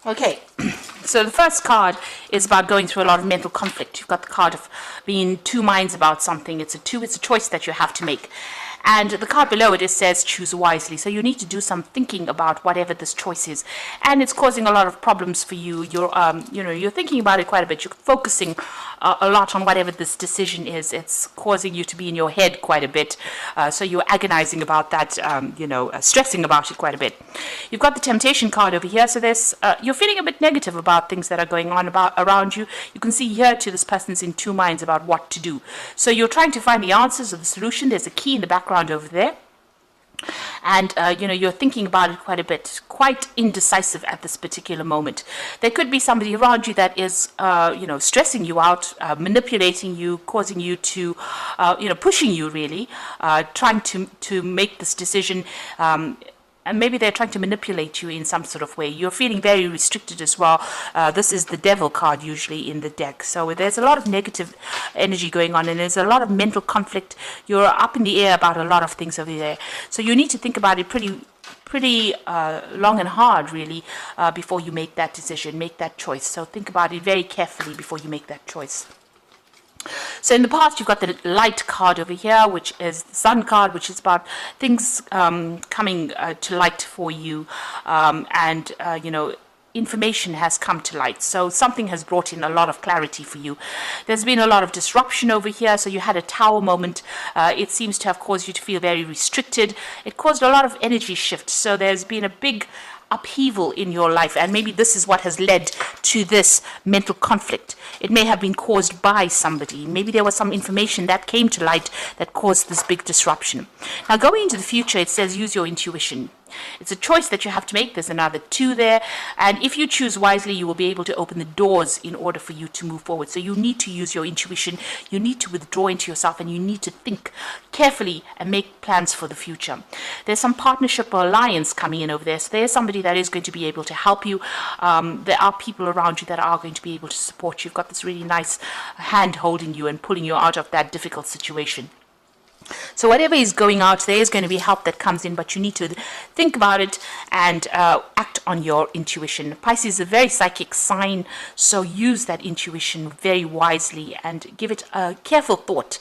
Okay, so the first card is about going through a lot of mental conflict. You've got the card of being in two minds about something. It's a choice that you have to make. And the card below it says choose wisely. So you need to do some thinking about whatever this choice is. And it's causing a lot of problems for you. You're thinking about it quite a bit. You're focusing a lot on whatever this decision is. It's causing you to be in your head quite a bit. So you're agonizing about that, stressing about it quite a bit. You've got the temptation card over here. So you're feeling a bit negative about things that are going on around you. You can see here too, this person's in two minds about what to do. So you're trying to find the answers or the solution. There's a key in the background over there, and you're thinking about it quite a bit, quite indecisive at this particular moment. There could be somebody around you that is stressing you out, manipulating you, causing you to pushing you really, trying to make this decision, and maybe they're trying to manipulate you in some sort of way. You're feeling very restricted as well. This is the devil card usually in the deck. So there's a lot of negative energy going on, and there's a lot of mental conflict. You're up in the air about a lot of things over there. So you need to think about it pretty long and hard, really, before you make that decision, make that choice. So think about it very carefully before you make that choice. So in the past, you've got the light card over here, which is the sun card, which is about things coming to light for you, information has come to light. So something has brought in a lot of clarity for you. There's been a lot of disruption over here. So you had a tower moment. It seems to have caused you to feel very restricted. It caused a lot of energy shift. So there's been a big upheaval in your life, and maybe this is what has led to this mental conflict. It may have been caused by somebody. Maybe there was some information that came to light that caused this big disruption. Now, going into the future, it says use your intuition. It's a choice that you have to make. There's another 2 there, and if you choose wisely, you will be able to open the doors in order for you to move forward. So you need to use your intuition. You need to withdraw into yourself, and you need to think carefully and make plans for the future. There's some partnership or alliance coming in over there. So there's somebody that is going to be able to help you. There are people around you that are going to be able to support you. You've got this really nice hand holding you and pulling you out of that difficult situation. So whatever is going out, there is going to be help that comes in, but you need to think about it and act on your intuition. Pisces is a very psychic sign, so use that intuition very wisely and give it a careful thought.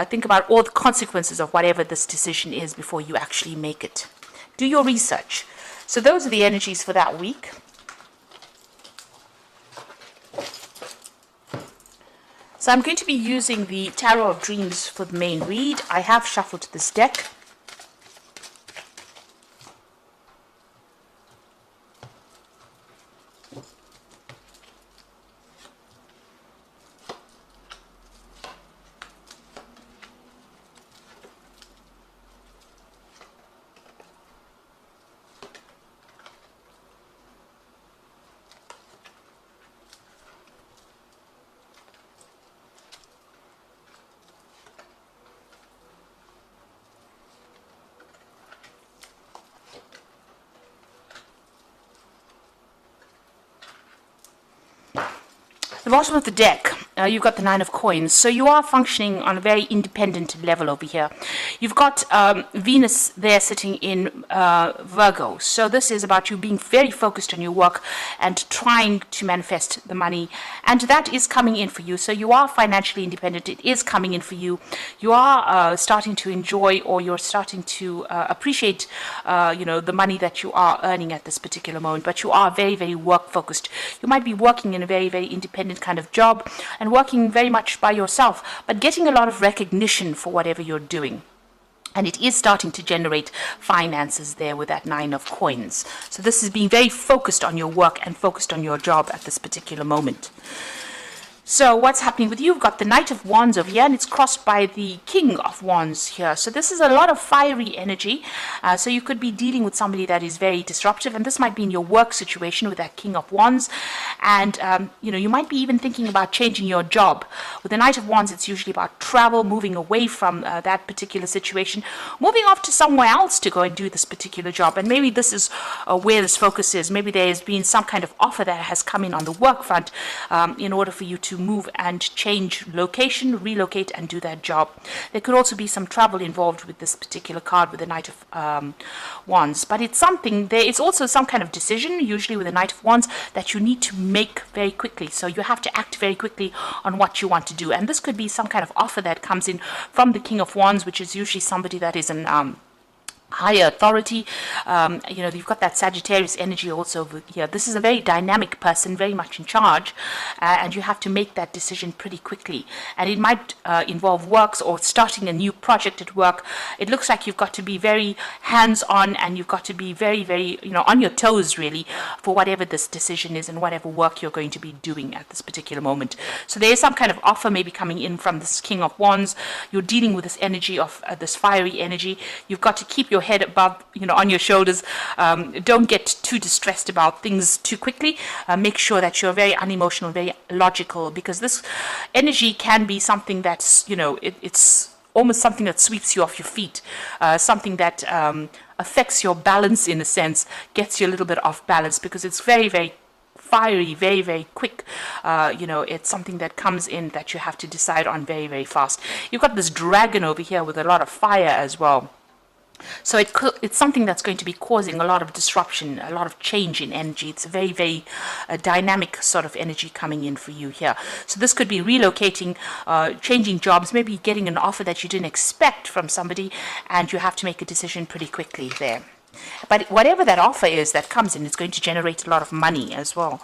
Think about all the consequences of whatever this decision is before you actually make it. Do your research. So those are the energies for that week. So I'm going to be using the Tarot of Dreams for the main read. I have shuffled this deck. The bottom of the deck, you've got the 9 of coins. So you are functioning on a very independent level over here. You've got Venus there sitting in Virgo. So this is about you being very focused on your work and trying to manifest the money. And that is coming in for you. So you are financially independent. It is coming in for you. You are starting to enjoy, or you're starting to appreciate, the money that you are earning at this particular moment. But you are very, very work focused. You might be working in a very, very independent kind of job and working very much by yourself, but getting a lot of recognition for whatever you're doing. And it is starting to generate finances there with that 9 of coins. So this is being very focused on your work and focused on your job at this particular moment. So what's happening with you? You've got the Knight of Wands over here, and it's crossed by the King of Wands here. So this is a lot of fiery energy. So you could be dealing with somebody that is very disruptive, and this might be in your work situation with that King of Wands. And, you might be even thinking about changing your job. With the Knight of Wands, it's usually about travel, moving away from that particular situation, moving off to somewhere else to go and do this particular job. And maybe this is where this focus is. Maybe there has been some kind of offer that has come in on the work front in order for you to move and change location, relocate and do that job. There could also be some travel involved with this particular card with the Knight of Wands. But it's something, there is also some kind of decision, usually with the Knight of Wands, that you need to make very quickly. So you have to act very quickly on what you want to do. And this could be some kind of offer that comes in from the King of Wands, which is usually somebody that is an higher authority. You've got that Sagittarius energy also over here. This is a very dynamic person, very much in charge, and you have to make that decision pretty quickly. And it might involve works or starting a new project at work. It looks like you've got to be very hands-on, and you've got to be very, very, on your toes, really, for whatever this decision is and whatever work you're going to be doing at this particular moment. So there is some kind of offer maybe coming in from this King of Wands. You're dealing with this energy of this fiery energy. You've got to keep your head above, on your shoulders. Don't get too distressed about things too quickly. Make sure that you're very unemotional, very logical, because this energy can be something that's, it's almost something that sweeps you off your feet, something that affects your balance in a sense, gets you a little bit off balance, because it's very, very fiery, very, very quick. It's something that comes in that you have to decide on very, very fast. You've got this dragon over here with a lot of fire as well. So it's something that's going to be causing a lot of disruption, a lot of change in energy. It's a very, very dynamic sort of energy coming in for you here. So this could be relocating, changing jobs, maybe getting an offer that you didn't expect from somebody, and you have to make a decision pretty quickly there. But whatever that offer is that comes in, it's going to generate a lot of money as well.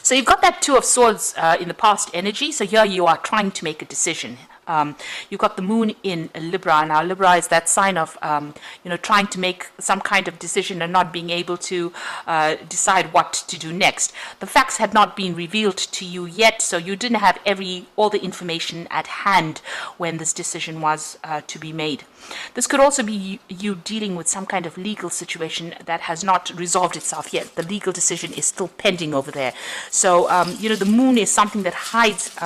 So you've got that Two of Swords in the past energy. So here you are trying to make a decision. You've got the moon in Libra. Now, Libra is that sign of, trying to make some kind of decision and not being able to decide what to do next. The facts had not been revealed to you yet, so you didn't have all the information at hand when this decision was to be made. This could also be you dealing with some kind of legal situation that has not resolved itself yet. The legal decision is still pending over there. So, the moon is something that hides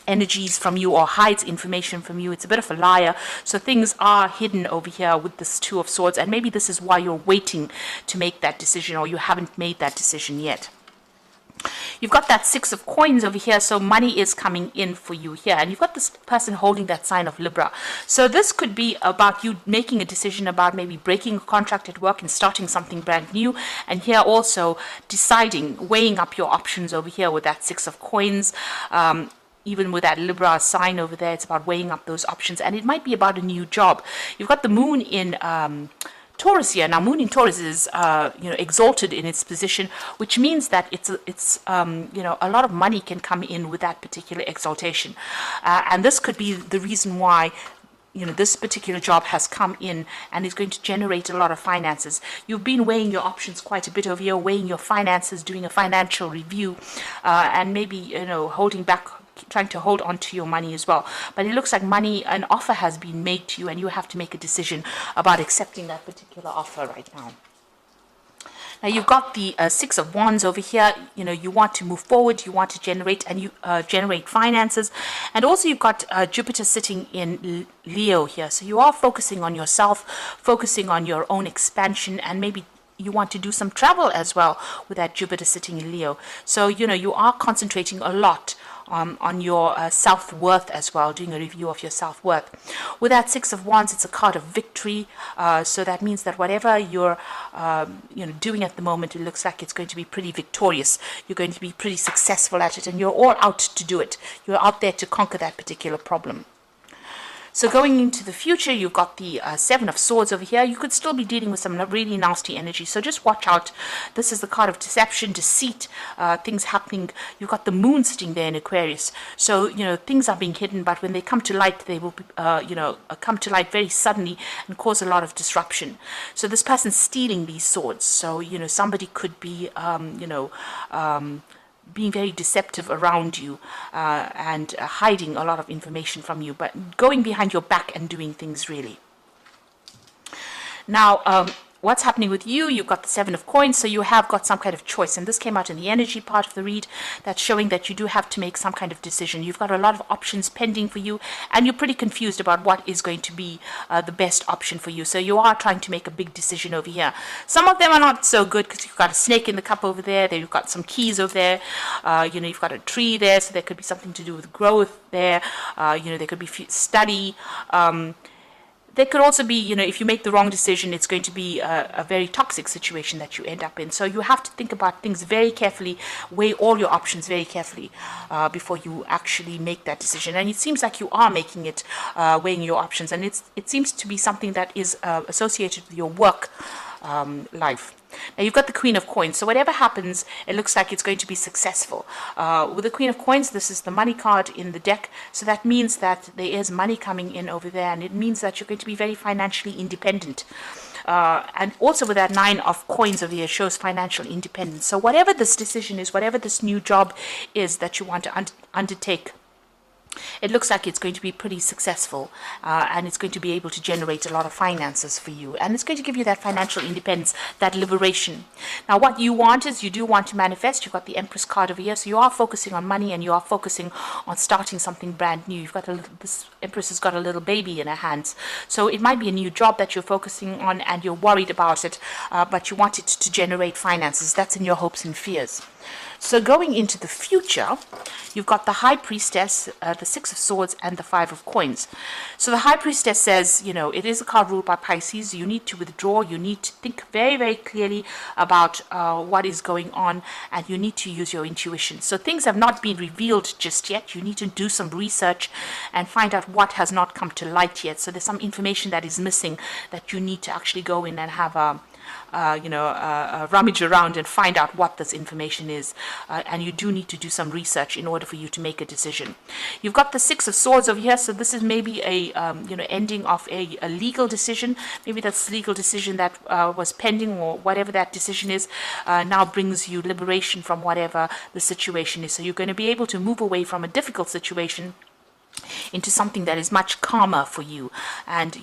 energies from you or hides information from you. It's a bit of a liar. So things are hidden over here with this Two of Swords, and maybe this is why you're waiting to make that decision, or you haven't made that decision yet. You've got that Six of Coins over here, so money is coming in for you here. And you've got this person holding that sign of Libra. So this could be about you making a decision about maybe breaking a contract at work and starting something brand new. And here also deciding, weighing up your options over here with that Six of Coins. Even with that Libra sign over there, it's about weighing up those options. And it might be about a new job. You've got the moon in Taurus here. Now, moon in Taurus is, exalted in its position, which means that it's a lot of money can come in with that particular exaltation. And this could be the reason why this particular job has come in and is going to generate a lot of finances. You've been weighing your options quite a bit over here, weighing your finances, doing a financial review, and maybe, holding back, trying to hold on to your money as well. But it looks like an offer has been made to you, and you have to make a decision about accepting that particular offer right now. Now you've got the Six of Wands over here. You want to move forward, you want to generate finances, and also you've got Jupiter sitting in Leo here. So you are focusing on yourself, focusing on your own expansion, and maybe you want to do some travel as well with that Jupiter sitting in Leo. So you are concentrating a lot on your self-worth as well, doing a review of your self-worth. With that Six of Wands, it's a card of victory. So that means that whatever you're doing at the moment, it looks like it's going to be pretty victorious. You're going to be pretty successful at it, and you're all out to do it. You're out there to conquer that particular problem. So going into the future, you've got the Seven of Swords over here. You could still be dealing with some really nasty energy. So just watch out. This is the card of deception, deceit, things happening. You've got the moon sitting there in Aquarius. So, things are being hidden, but when they come to light, they will be, come to light very suddenly and cause a lot of disruption. So this person's stealing these swords. So, somebody could be, being very deceptive around you and hiding a lot of information from you, but going behind your back and doing things really. Now, what's happening with you? You've got the Seven of Coins, so you have got some kind of choice. And this came out in the energy part of the read. That's showing that you do have to make some kind of decision. You've got a lot of options pending for you, and you're pretty confused about what is going to be the best option for you. So you are trying to make a big decision over here. Some of them are not so good because you've got a snake in the cup over there. Then you've got some keys over there. You've got a tree there, so there could be something to do with growth there. There could be study. There could also be, if you make the wrong decision, it's going to be a very toxic situation that you end up in. So you have to think about things very carefully, weigh all your options very carefully before you actually make that decision. And it seems like you are making it, weighing your options. And it seems to be something that is associated with your work life. Now you've got the Queen of Coins, so whatever happens, it looks like it's going to be successful. With the Queen of Coins, this is the money card in the deck, so that means that there is money coming in over there, and it means that you're going to be very financially independent. And also with that Nine of Coins over here shows financial independence. So whatever this decision is, whatever this new job is that you want to undertake, it looks like it's going to be pretty successful, and it's going to be able to generate a lot of finances for you, and it's going to give you that financial independence, that liberation. Now what you want is, you do want to manifest. You've got the Empress card over here, so you are focusing on money, and you are focusing on starting something brand new. You've got this Empress has got a little baby in her hands, so it might be a new job that you're focusing on, and you're worried about it, but you want it to generate finances. That's in your hopes and fears. So going into the future, you've got the High Priestess, the Six of Swords, and the Five of Coins. So the High Priestess says, it is a card ruled by Pisces. You need to withdraw. You need to think very, very clearly about what is going on, and you need to use your intuition. So things have not been revealed just yet. You need to do some research and find out what has not come to light yet. So there's some information that is missing that you need to actually go in and have a rummage around and find out what this information is, and you do need to do some research in order for you to make a decision. You've got the Six of Swords over here, so this is maybe a ending of a legal decision. Maybe that's legal decision that was pending, or whatever that decision is, now brings you liberation from whatever the situation is. So you're going to be able to move away from a difficult situation into something that is much calmer for you, and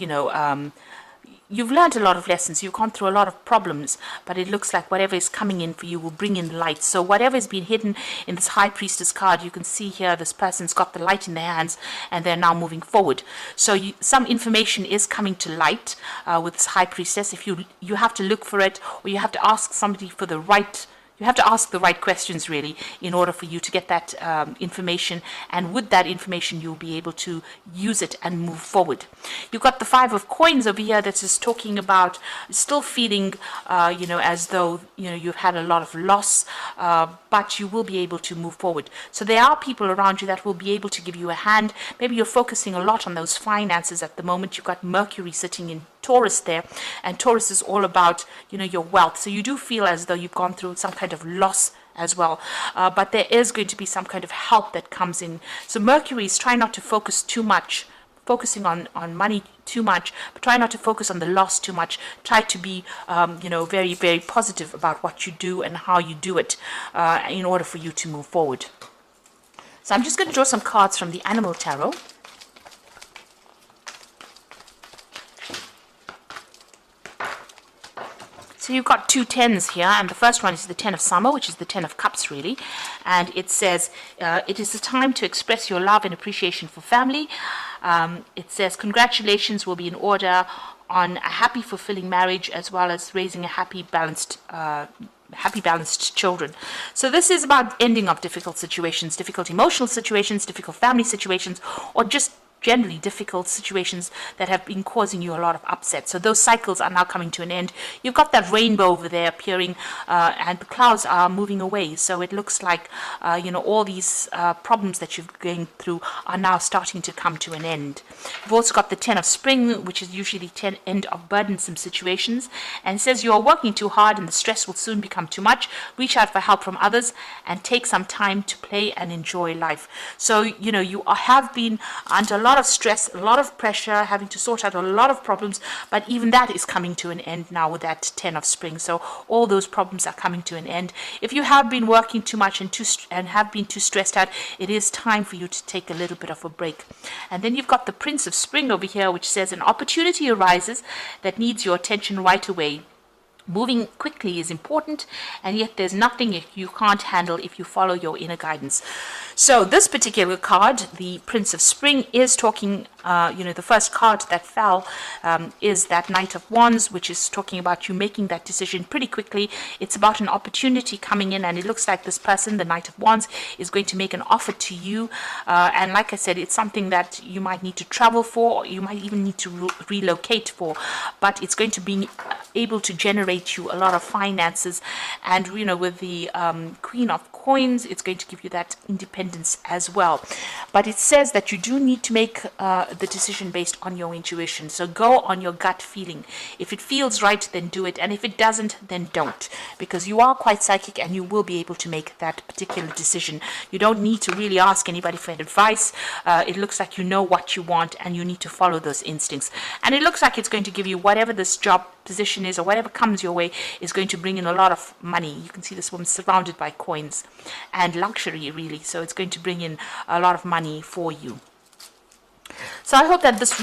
you've learned a lot of lessons. You've gone through a lot of problems, but it looks like whatever is coming in for you will bring in light. So whatever has been hidden in this High Priestess card, you can see here this person's got the light in their hands, and they're now moving forward. So some information is coming to light with this High Priestess. If you have to look for it, or you have to ask somebody for the right. You have to ask the right questions, really, in order for you to get that information. And with that information, you'll be able to use it and move forward. You've got the Five of Coins over here that is talking about still feeling, as though, you've had a lot of loss, but you will be able to move forward. So there are people around you that will be able to give you a hand. Maybe you're focusing a lot on those finances at the moment. You've got Mercury sitting in Taurus there, and Taurus is all about your wealth. So you do feel as though you've gone through some kind of loss as well, but there is going to be some kind of help that comes in. So Mercury is trying not to focus too much, focusing on money too much, but try not to focus on the loss too much. Try to be very, very positive about what you do and how you do it in order for you to move forward. So I'm just going to draw some cards from the Animal Tarot. So you've got two tens here, and the first one is the Ten of Summer, which is the Ten of Cups, really. And it says, it is the time to express your love and appreciation for family. It says, congratulations will be in order on a happy, fulfilling marriage, as well as raising a happy, balanced children. So this is about ending of difficult situations, difficult emotional situations, difficult family situations, or just generally difficult situations that have been causing you a lot of upset. So those cycles are now coming to an end. You've got that rainbow over there appearing, and the clouds are moving away. So it looks like, all these problems that you're going through are now starting to come to an end. You've also got the Ten of Spring, which is usually the end of burdensome situations. And it says you are working too hard and the stress will soon become too much. Reach out for help from others and take some time to play and enjoy life. So, you have been under a lot of stress, a lot of pressure, having to sort out a lot of problems, but even that is coming to an end now with that Ten of Spring. So all those problems are coming to an end. If you have been working too much and have been too stressed out, it is time for you to take a little bit of a break. And then you've got the Prince of Spring over here, which says an opportunity arises that needs your attention right away. Moving quickly is important, and yet there's nothing you can't handle if you follow your inner guidance. So this particular card, the Prince of Spring, is talking, the first card that fell is that Knight of Wands, which is talking about you making that decision pretty quickly. It's about an opportunity coming in, and it looks like this person, the Knight of Wands, is going to make an offer to you. And like I said, it's something that you might need to travel for, or you might even need to relocate for, but it's going to be able to generate you a lot of finances. And with the Queen of Coins, it's going to give you that independence as well. But it says that you do need to make the decision based on your intuition. So go on your gut feeling. If it feels right, then do it, and if it doesn't, then don't, because you are quite psychic and you will be able to make that particular decision. You don't need to really ask anybody for advice. It looks like you know what you want, and you need to follow those instincts. And it looks like it's going to give you whatever this job position is, or whatever comes your way, is going to bring in a lot of money. You can see this woman surrounded by coins and luxury, really. So it's going to bring in a lot of money for you. So I hope that this